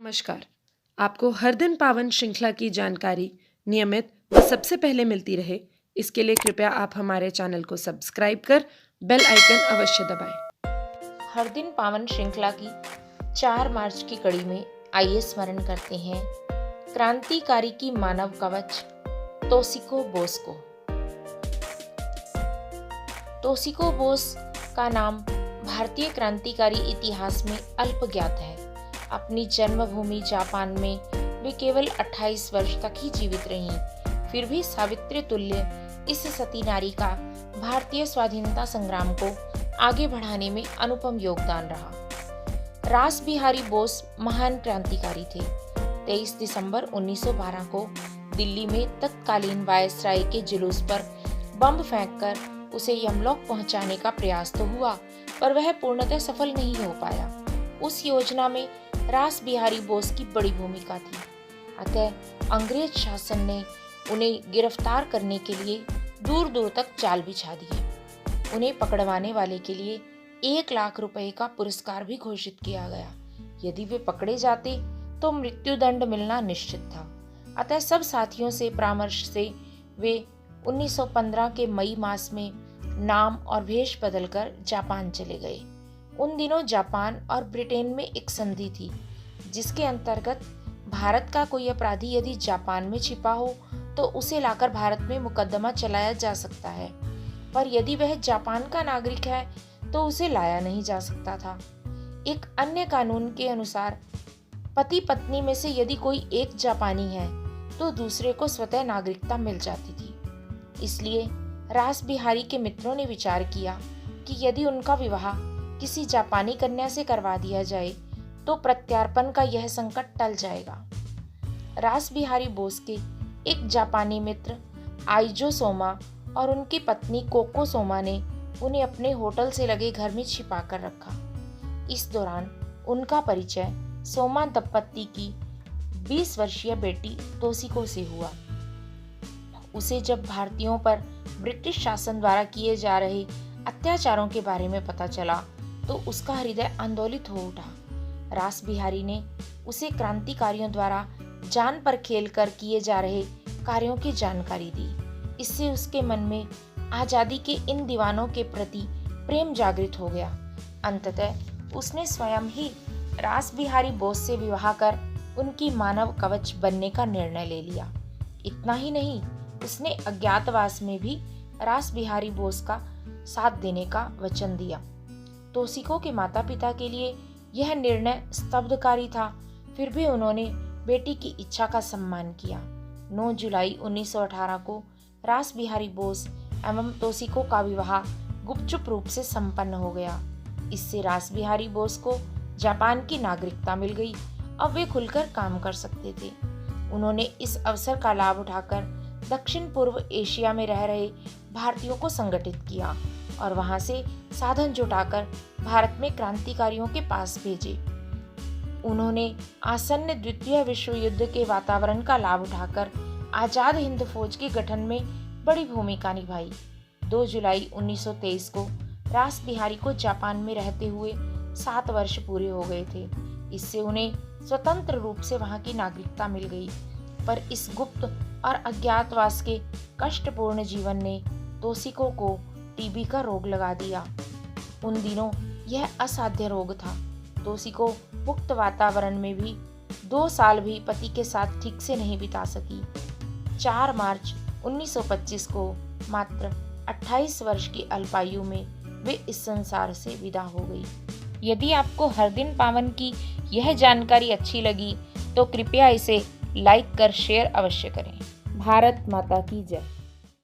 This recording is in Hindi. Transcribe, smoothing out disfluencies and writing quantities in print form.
नमस्कार। आपको हर दिन पावन श्रृंखला की जानकारी नियमित व सबसे पहले मिलती रहे, इसके लिए कृपया आप हमारे चैनल को सब्सक्राइब कर बेल आइकन अवश्य दबाएं। हर दिन पावन श्रृंखला की 4 मार्च की कड़ी में आइए स्मरण करते हैं क्रांतिकारी की मानव कवच तोशिको बोस को। तोशिको बोस का नाम भारतीय क्रांतिकारी इतिहास में अल्प ज्ञात है। अपनी जन्मभूमि जापान में वे केवल 28 वर्ष तक ही जीवित रहीं, फिर भी सावित्री तुल्य इस सती नारी का भारतीय स्वाधीनता संग्राम को आगे बढ़ाने में अनुपम योगदान रहा। रास बिहारी बोस महान क्रांतिकारी थे। 23 दिसंबर 1912 को दिल्ली में तत्कालीन वायसराय के जुलूस पर बम फेंककर उसे यमलोक पहुंचाने का प्रयास तो हुआ, पर वह पूर्णतः सफल नहीं हो पाया। उस योजना में रास बिहारी बोस की बड़ी भूमिका थी। अतः अंग्रेज शासन ने उन्हें गिरफ्तार करने के लिए दूर दूर तक जाल बिछा दिए। उन्हें पकड़वाने वाले के लिए 1 लाख रुपए का पुरस्कार भी घोषित किया गया। यदि वे पकड़े जाते तो मृत्युदंड मिलना निश्चित था। अतः सब साथियों से परामर्श से वे 1915 के मई मास में नाम और भेष बदलकर जापान चले गए। उन दिनों जापान और ब्रिटेन में एक संधि थी, जिसके अंतर्गत भारत का कोई अपराधी यदि जापान में छिपा हो तो उसे लाकर भारत में मुकदमा चलाया जा सकता है, पर यदि वह जापान का नागरिक है तो उसे लाया नहीं जा सकता था। एक अन्य कानून के अनुसार पति पत्नी में से यदि कोई एक जापानी है तो दूसरे को स्वतः नागरिकता मिल जाती थी। इसलिए रास बिहारी के मित्रों ने विचार किया कि यदि उनका विवाह किसी जापानी कन्या से करवा दिया जाए तो प्रत्यार्पण का यह संकट टल जाएगा। रास बिहारी बोस के एक जापानी मित्र आइजो सोमा और उनकी पत्नी कोको सोमा ने उन्हें अपने होटल से लगे घर में छिपा कर रखा। इस दौरान उनका परिचय सोमा दंपत्ति की 20 वर्षीय बेटी तोशिको से हुआ। उसे जब भारतीयों पर ब्रिटिश शासन द्वारा किए जा रहे अत्याचारों के बारे में पता चला तो उसका हृदय आंदोलित हो उठा। रास बिहारी ने उसे क्रांतिकारियों द्वारा जान पर खेलकर किए जा रहे कार्यों की जानकारी दी। इससे उसके मन में आजादी के इन दीवानों के प्रति प्रेम जागृत हो गया। अंततः उसने स्वयं ही रास बिहारी बोस से विवाह कर उनकी मानव कवच बनने का निर्णय ले लिया। इतना ही नहीं, उसने अज्ञातवास में भी रास बिहारी बोस का साथ देने का वचन दिया। तोशिको के माता पिता के लिए यह निर्णय स्तब्धकारी था, फिर भी उन्होंने बेटी की इच्छा का सम्मान किया। 9 जुलाई 1918 को रास बिहारी बोस एवं तोशिको का विवाह गुपचुप रूप से संपन्न हो गया। इससे रास बिहारी बोस को जापान की नागरिकता मिल गई। अब वे खुलकर काम कर सकते थे। उन्होंने इस अवसर का लाभ उठाकर दक्षिण पूर्व एशिया में रह रहे भारतीयों को संगठित किया और वहां से साधन जुटाकर भारत में क्रांतिकारियों के पास भेजे। उन्होंने आसन्न द्वितीय विश्व युद्ध के वातावरण का लाभ उठाकर आजाद हिंद फौज के गठन में बड़ी भूमिका निभाई। 2 जुलाई 1923 को रास बिहारी को जापान में रहते हुए 7 वर्ष पूरे हो गए थे। इससे उन्हें स्वतंत्र रूप से वहां की नागरिकता मिल गई, पर इस गुप्त और अज्ञातवास के कष्टपूर्ण जीवन ने तोशिको को टीबी का रोग लगा दिया। उन दिनों यह असाध्य रोग था। तोशिको मुक्त वातावरण में भी 2 साल भी पति के साथ ठीक से नहीं बिता सकी। 4 मार्च 1925 को मात्र 28 वर्ष की अल्पायु में वे इस संसार से विदा हो गई। यदि आपको हर दिन पावन की यह जानकारी अच्छी लगी तो कृपया इसे लाइक कर शेयर अवश्य करें। भारत माता की जय।